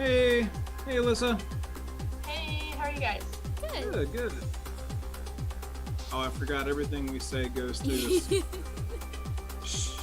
Hey, hey, Alyssa. Hey, how are you guys? Good. Good, good. Oh, I forgot everything we say goes through this. Shh.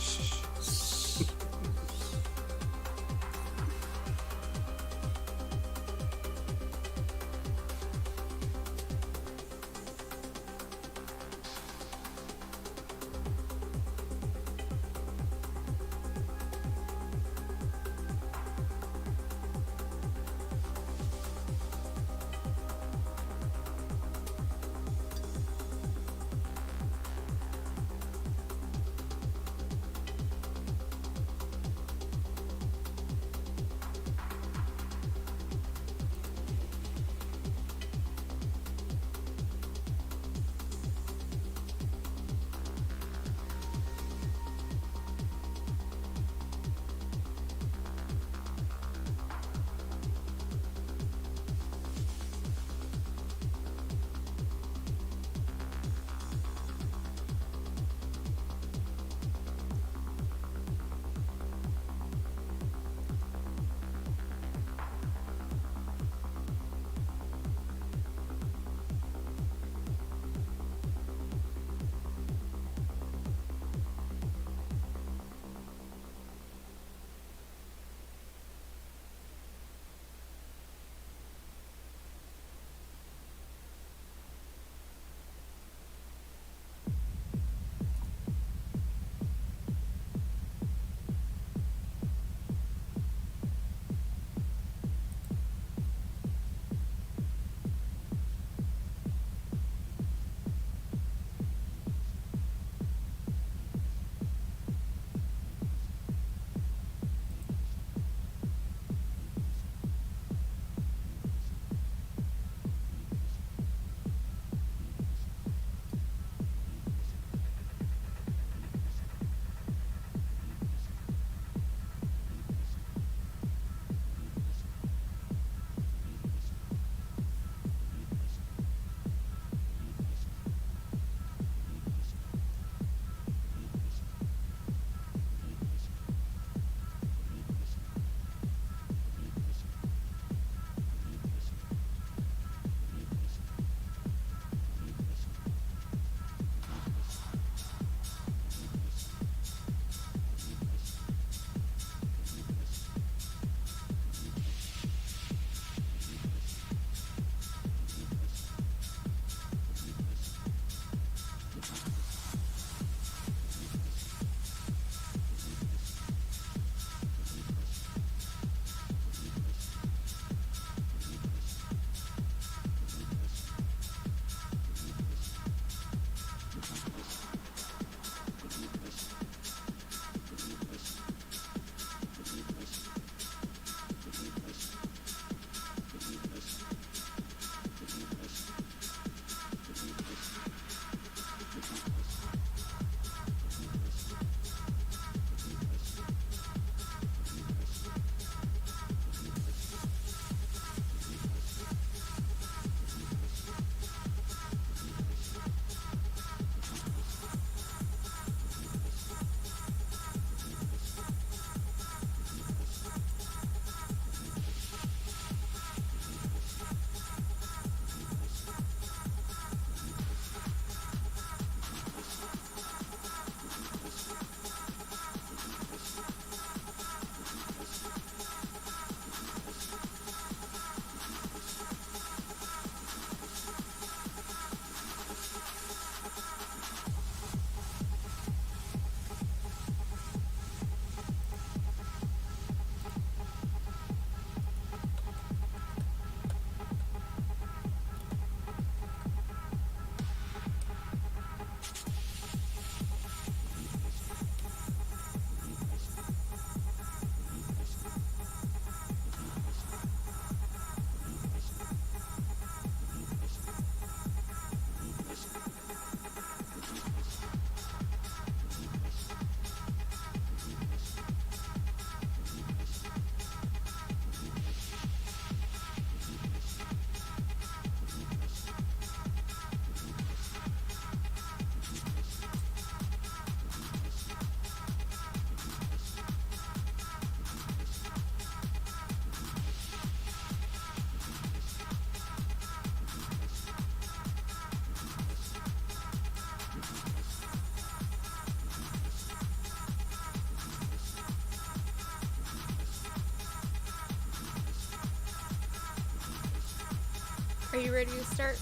Are you ready to start?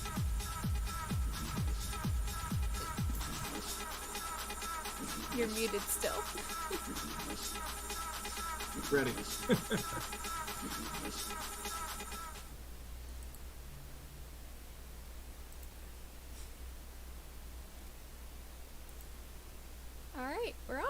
You're muted still. Ready. Alright, we're on.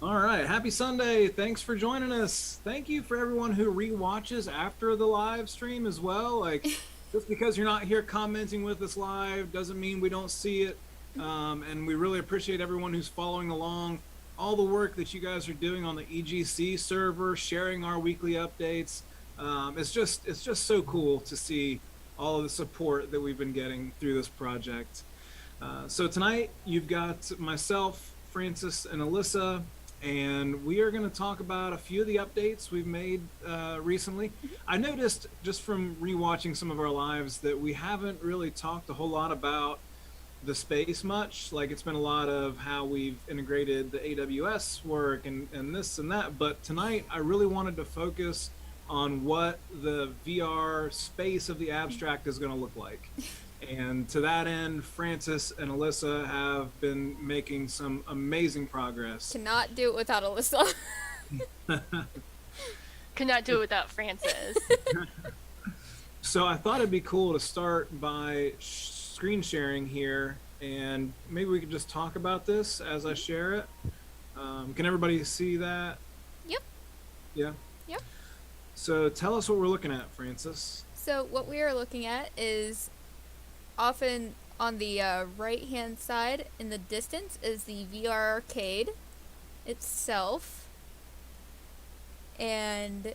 All right, happy Sunday. Thanks for joining us. Thank you for everyone who rewatches after the live stream as well. Like, just because you're not here commenting with us live doesn't mean we don't see it. And we really appreciate everyone who's following along. All the work that you guys are doing on the EGC server, sharing our weekly updates. It's just so cool to see all of the support that we've been getting through this project. So tonight you've got myself, Francis, and Alyssa, and we are going to talk about a few of the updates we've made recently. I noticed just from rewatching some of our lives that we haven't really talked a whole lot about the space much. Like, it's been a lot of how we've integrated the AWS work and this and that. But tonight I really wanted to focus on what the VR space of the abstract is going to look like. And to that end, Francis and Alyssa have been making some amazing progress. Cannot do it without Alyssa. Could not do it without Francis. So I thought it'd be cool to start by screen sharing here, and maybe we could just talk about this as I share it. Can everybody see that? Yep. Yeah? Yep. So tell us what we're looking at, Francis. So what we are looking at is often on the right hand side in the distance is the VR arcade itself, and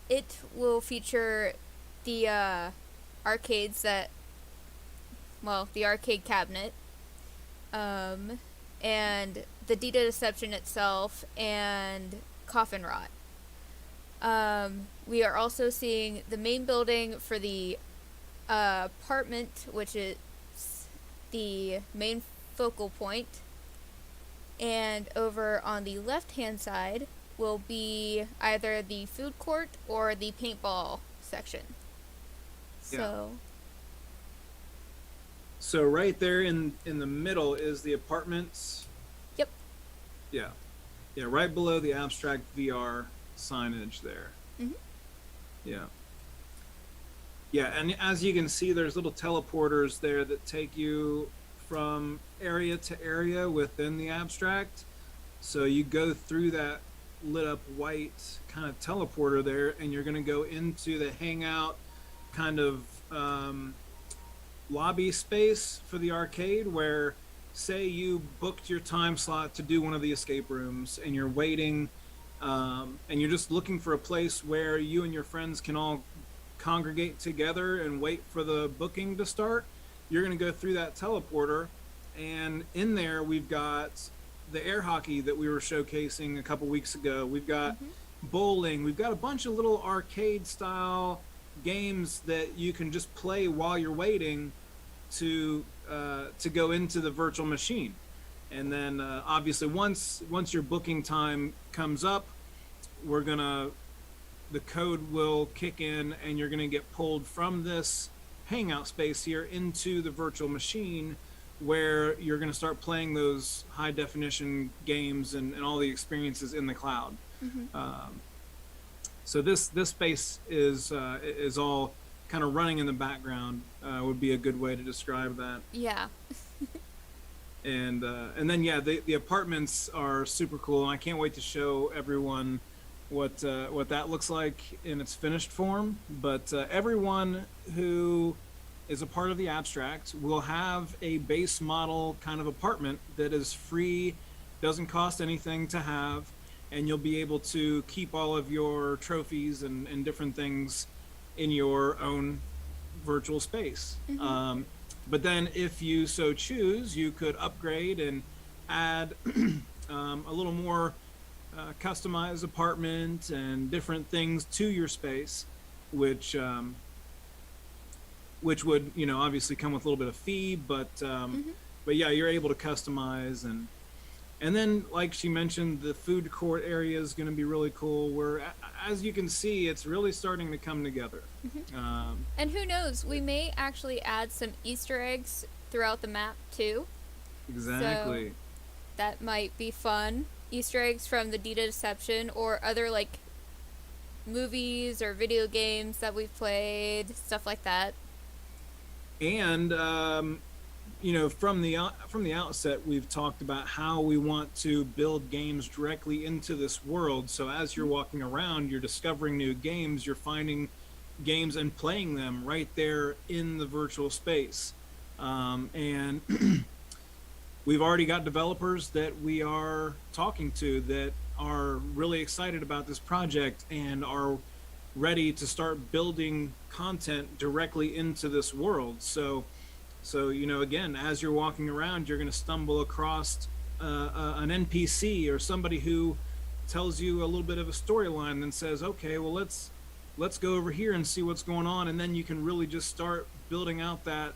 it will feature the arcades that, well, the arcade cabinet, and the Dita Deception itself, and Coffin Rot. We are also seeing the main building for the apartment, which is the main focal point, and over on the left hand side will be either the food court or the paintball section. Yeah. So right there in the middle is the apartments. Yep. Yeah, right below the abstract VR signage there. Yeah, and as you can see, there's little teleporters there that take you from area to area within the abstract. So you go through that lit up white kind of teleporter there, and you're going to go into the hangout kind of lobby space for the arcade, where, say you booked your time slot to do one of the escape rooms and you're waiting, and you're just looking for a place where you and your friends can all congregate together and wait for the booking to start. You're going to go through that teleporter, and in there we've got the air hockey that we were showcasing a couple weeks ago. We've got bowling. We've got a bunch of little arcade style games that you can just play while you're waiting to go into the virtual machine. And then obviously once your booking time comes up, the code will kick in, and you're gonna get pulled from this hangout space here into the virtual machine, where you're gonna start playing those high definition games and all the experiences in the cloud. So this space is all kind of running in the background, would be a good way to describe that. Yeah. And then the apartments are super cool, and I can't wait to show everyone what that looks like in its finished form. But everyone who is a part of the abstract will have a base model kind of apartment that is free, doesn't cost anything to have, and you'll be able to keep all of your trophies and different things in your own virtual space. But then if you so choose, you could upgrade and add a little more customized apartment and different things to your space, which would, obviously come with a little bit of fee, but yeah, you're able to customize. And And then, like she mentioned, the food court area is going to be really cool. Where, as you can see, it's really starting to come together. And who knows, we may actually add some Easter eggs throughout the map too. Exactly. So that might be fun. Easter eggs from the Dita Deception or other like movies or video games that we've played, stuff like that. And you know, from the outset, we've talked about how we want to build games directly into this world. So as you're walking around, you're discovering new games, you're finding games and playing them right there in the virtual space. And we've already got developers that we are talking to that are really excited about this project and are ready to start building content directly into this world. So you know, again, as you're walking around, you're going to stumble across an NPC or somebody who tells you a little bit of a storyline and says, okay, well, let's go over here and see what's going on. And then you can really just start building out that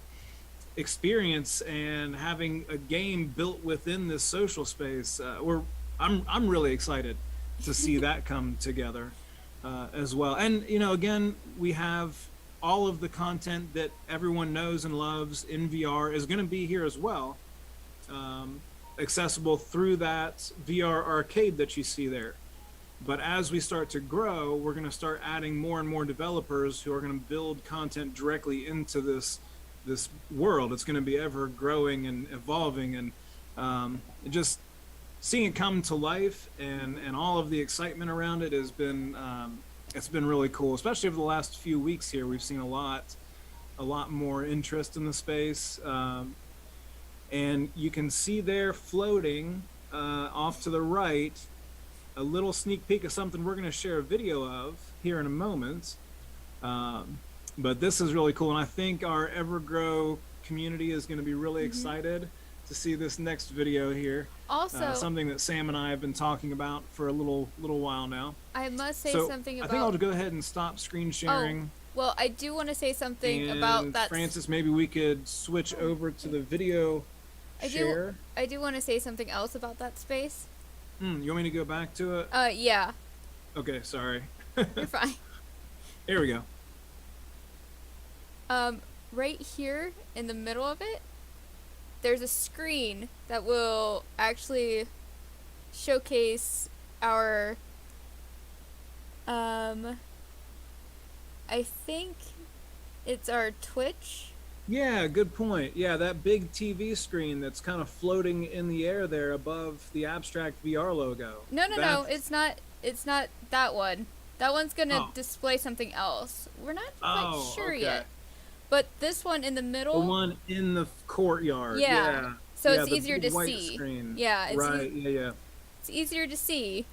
experience and having a game built within this social space. I'm really excited to see that come together as well. And, you know, again, we have all of the content that everyone knows and loves in VR is going to be here as well, accessible through that VR arcade that you see there. But as we start to grow, we're going to start adding more and more developers who are going to build content directly into this world. It's going to be ever growing and evolving, and just seeing it come to life and all of the excitement around it has been it's been really cool, especially over the last few weeks here. We've seen a lot more interest in the space. And you can see there floating off to the right, a little sneak peek of something we're going to share a video of here in a moment. But this is really cool. And I think our Evergrow community is going to be really excited to see this next video here. Also, something that Sam and I have been talking about for a little while now. I must say something about... I think I'll go ahead and stop screen sharing. Oh, well, I do want to say something about that. Francis, maybe we could switch over to the video share. I do want to say something else about that space. You want me to go back to it? Yeah. Okay, sorry. You're fine. There we go. Right here in the middle of it, there's a screen that will actually showcase our, I think it's our Twitch. Yeah, good point. Yeah, that big TV screen that's kind of floating in the air there above the Abstract VR logo. No, it's not that one. That one's gonna display something else. We're not quite sure yet. But this one in the middle... The one in the courtyard. Yeah. So it's easier to white see. Screen. Yeah. Yeah. It's easier to see.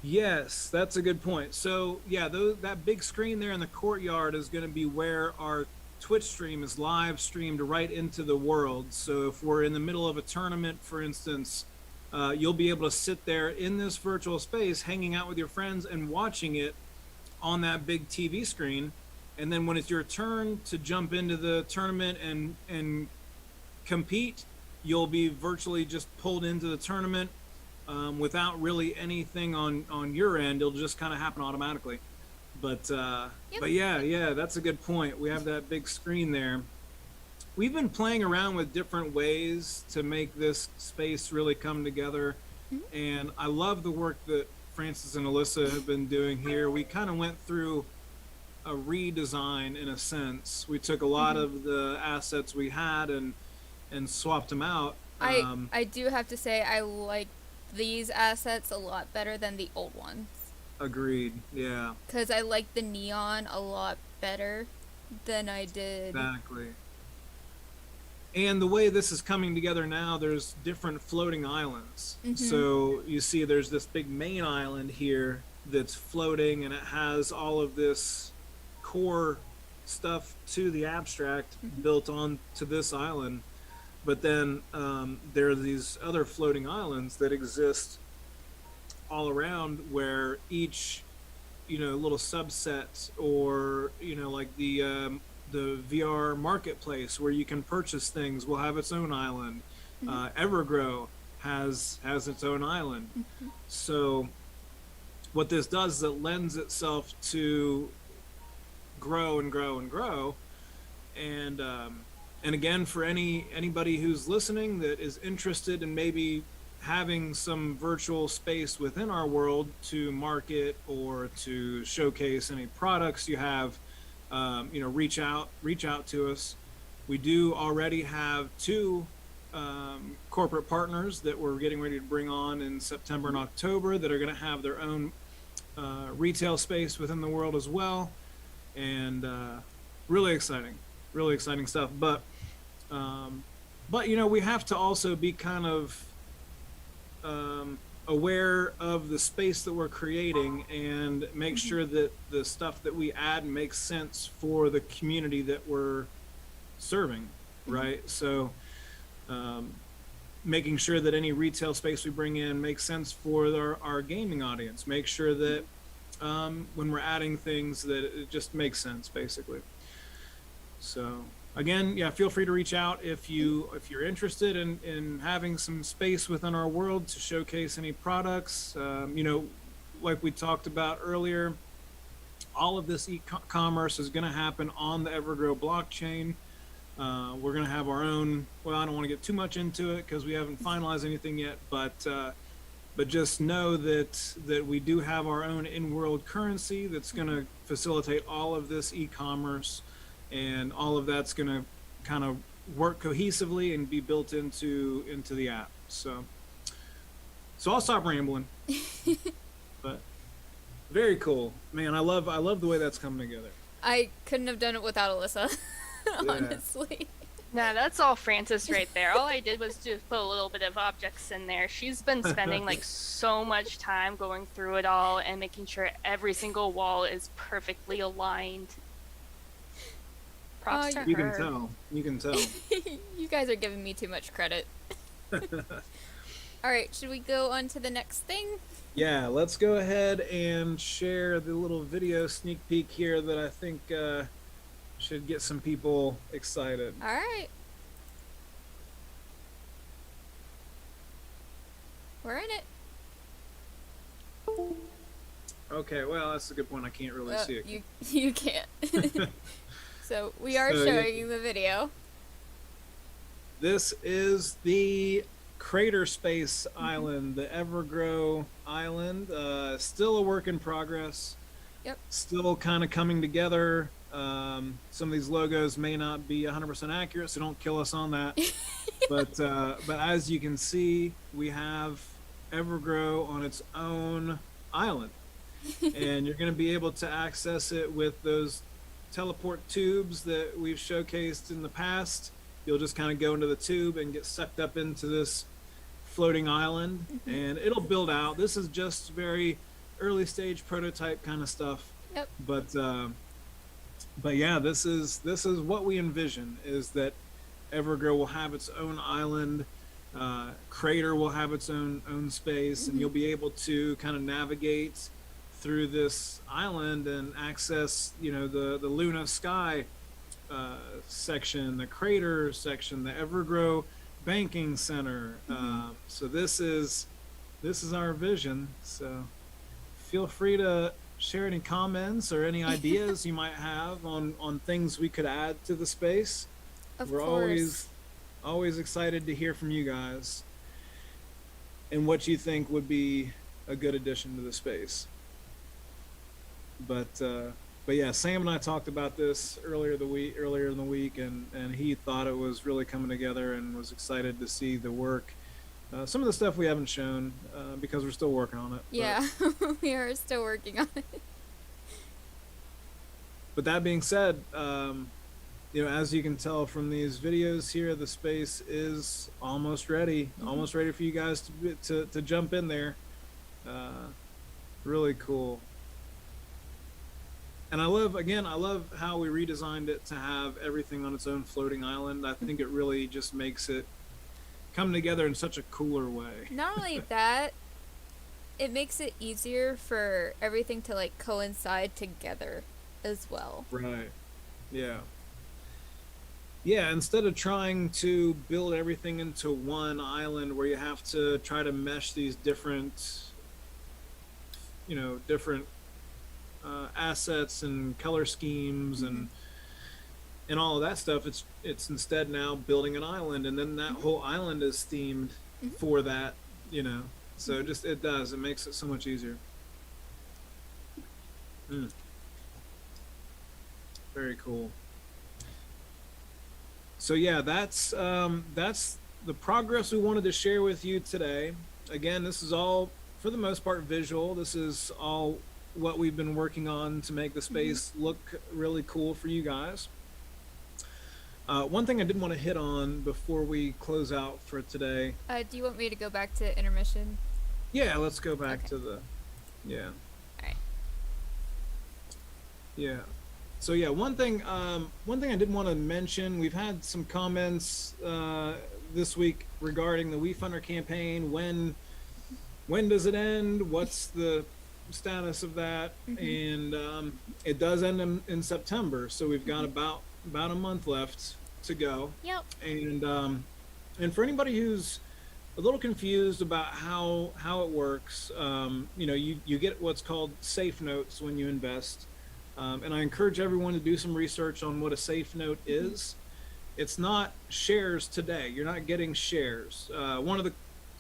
Yes, that's a good point. So, yeah, that big screen there in the courtyard is going to be where our Twitch stream is live streamed right into the world. So if we're in the middle of a tournament, for instance, you'll be able to sit there in this virtual space, hanging out with your friends and watching it on that big TV screen. And then when it's your turn to jump into the tournament and compete, you'll be virtually just pulled into the tournament without really anything on your end. It'll just kind of happen automatically. But yeah, that's a good point. We have that big screen there. We've been playing around with different ways to make this space really come together. And I love the work that Francis and Alyssa have been doing here. We kind of went through a redesign in a sense. We took a lot of the assets we had and swapped them out. I do have to say I like these assets a lot better than the old ones. Agreed. Yeah. Because I like the neon a lot better than I did. Exactly. And the way this is coming together now, there's different floating islands. So you see there's this big main island here that's floating, and it has all of this core stuff to the Abstract built on to this island. But then there are these other floating islands that exist all around, where each, little subset, or like the VR marketplace where you can purchase things will have its own island. Evergrow has its own island. So what this does is it lends itself to grow and grow and grow. And again, for anybody who's listening that is interested in maybe having some virtual space within our world to market or to showcase any products you have, reach out to us. We do already have two corporate partners that we're getting ready to bring on in September and October that are going to have their own retail space within the world as well, and really exciting stuff. But we have to also be kind of aware of the space that we're creating and make sure that the stuff that we add makes sense for the community that we're serving, right? So making sure that any retail space we bring in makes sense for our gaming audience. Make sure that when we're adding things that it just makes sense, basically. So again, yeah, feel free to reach out if you're interested in having some space within our world to showcase any products. Like we talked about earlier, all of this e-commerce is going to happen on the Evergrow blockchain. We're going to have our own, well, I don't want to get too much into it because we haven't finalized anything yet, but just know that we do have our own in-world currency that's going to facilitate all of this e-commerce, and all of that's going to kind of work cohesively and be built into the app. So I'll stop rambling. But very cool, man. I love the way that's coming together. I couldn't have done it without Alyssa, honestly. Nah, that's all Frances right there. All I did was just put a little bit of objects in there. She's been spending like so much time going through it all and making sure every single wall is perfectly aligned. Props to her. You can tell. You guys are giving me too much credit. All right, should we go on to the next thing? Yeah, let's go ahead and share the little video sneak peek here that I think should get some people excited. All right. We're in it. Okay, well, that's a good point. I can't really see it. You can't. So we are showing you the video. This is the Crater Space Island, the Evergrow Island. Still a work in progress. Yep. Still kind of coming together. Some of these logos may not be 100% accurate, so don't kill us on that. But as you can see, we have Evergrow on its own island, and you're going to be able to access it with those teleport tubes that we've showcased in the past. You'll just kind of go into the tube and get sucked up into this floating island, and it'll build out. This is just very early stage prototype kind of stuff. Yep. But yeah, this is what we envision, is that Evergrow will have its own island. Crater will have its own space, and you'll be able to kind of navigate through this island and access, the Luna Sky section, the Crater section, the Evergrow Banking Center. So this is our vision. So feel free to share any comments or any ideas you might have on things we could add to the space. We're always excited to hear from you guys and what you think would be a good addition to the space. But yeah, Sam and I talked about this earlier in the week, and he thought it was really coming together and was excited to see the work. Some of the stuff we haven't shown because we're still working on it. Yeah, we are still working on it. But that being said, as you can tell from these videos here, the space is almost ready, almost ready for you guys to jump in there. Really cool. And I love how we redesigned it to have everything on its own floating island. I think it really just makes it come together in such a cooler way. Not only that, it makes it easier for everything to like coincide together as well. Right. Yeah. Yeah, instead of trying to build everything into one island where you have to try to mesh these different, different assets and color schemes Mm-hmm. and all of that stuff, it's instead now building an island, and then that Mm-hmm. whole island is themed Mm-hmm. for that, So Mm-hmm. it makes it so much easier. Mm, very cool. So yeah, that's the progress we wanted to share with you today. Again, this is all for the most part visual. This is all what we've been working on to make the Mm-hmm. space look really cool for you guys. One thing I did want to hit on before we close out for today. Do you want me to go back to intermission? Yeah, let's go back Okay. to the. Yeah. All right. Yeah. So yeah, one thing I did want to mention. We've had some comments this week regarding the WeFunder campaign. When does it end? What's the status of that? Mm-hmm. And it does end in September, so we've got about a month left to go. Yep. And for anybody who's a little confused about how it works, you get what's called safe notes when you invest. And I encourage everyone to do some research on what a safe note is. It's not shares today. You're not getting shares. One of the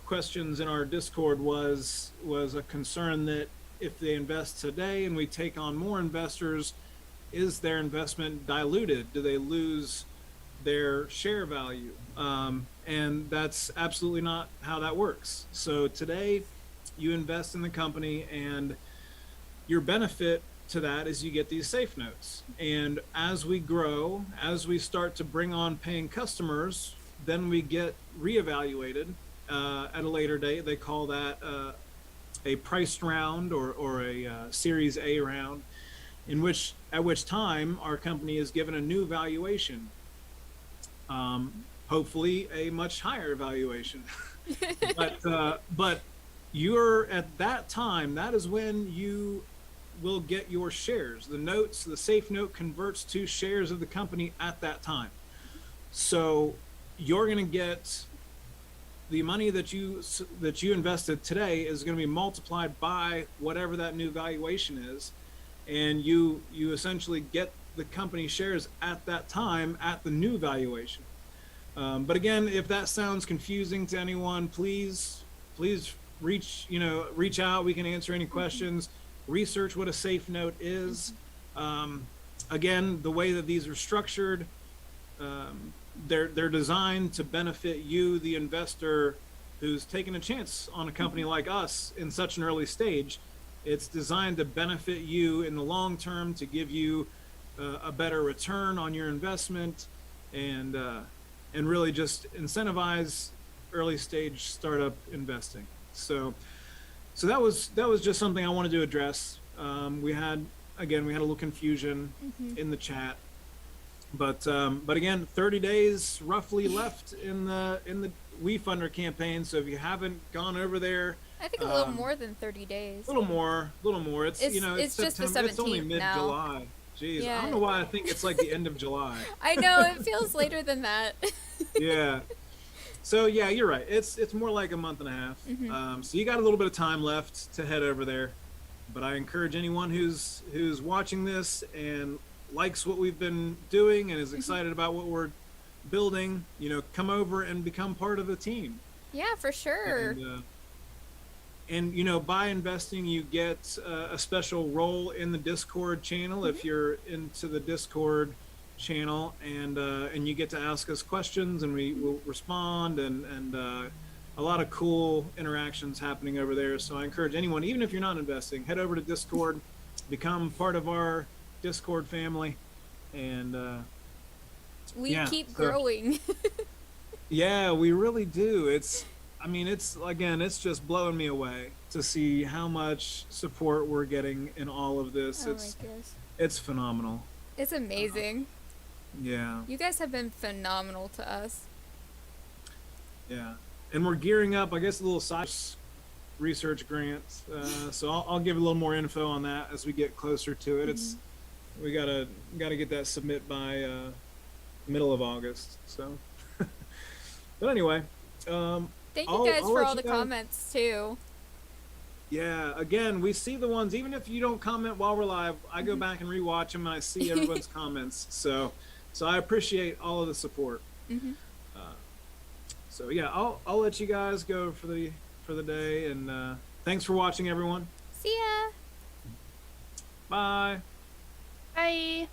questions in our Discord was a concern that if they invest today and we take on more investors, is their investment diluted? Do they lose their share value? And that's absolutely not how that works. So today, you invest in the company, and your benefit to that is you get these safe notes. And as we grow, as we start to bring on paying customers, then we get reevaluated at a later date. They call that a priced round or a Series A round, at which time our company is given a new valuation, hopefully a much higher valuation. But you're at that time. That is when you will get your shares. The safe note converts to shares of the company at that time. So you're going to get the money that you invested today is going to be multiplied by whatever that new valuation is, and you essentially get the company shares at that time at the new valuation. But again, if that sounds confusing to anyone, please reach out. We can answer any questions. Research what a safe note is. Again, the way that these are structured, they're designed to benefit you, the investor, who's taking a chance on a company like us in such an early stage. It's designed to benefit you in the long term, to give you a better return on your investment, and really just incentivize early stage startup investing. So that was just something I wanted to address. We had a little confusion Mm-hmm. in the chat, but again, 30 days roughly left in the WeFunder campaign. So if you haven't gone over there, I think a little more than 30 days. a little more. It's It's just the September. It's only 17th mid now. July. Jeez, I Yeah. don't know why I think it's like the end of July. I know, it feels later than that. Yeah. So yeah, you're right. It's more like a month and a half. Mhm. So you got a little bit of time left to head over there. But I encourage anyone who's watching this and likes what we've been doing and is excited about what we're building, come over and become part of the team. Yeah, for sure. And by investing, you get a special role in the Discord channel if you're into the Discord channel, and you get to ask us questions, and we will respond, and a lot of cool interactions happening over there. So I encourage anyone, even if you're not investing, head over to Discord, become part of our Discord family, and We yeah, keep so- growing. yeah, we really do. It's just blowing me away to see how much support we're getting in all of this. Oh my gosh. It's phenomenal. It's amazing. Yeah, You guys have been phenomenal to us. yeah. And we're gearing up, I guess, a little side research grant. So I'll give a little more info on that as we get closer to it. We gotta get that submit by middle of August. So, but anyway, Thank I'll- you guys I'll for let all you the guys- comments too. yeah. Again, we see the ones. Even if you don't comment while we're live, I go back and rewatch them and I see everyone's comments. So I appreciate all of the support. Mhm. So yeah, I'll let you guys go for the day, and thanks for watching, everyone. See ya. Bye. Bye.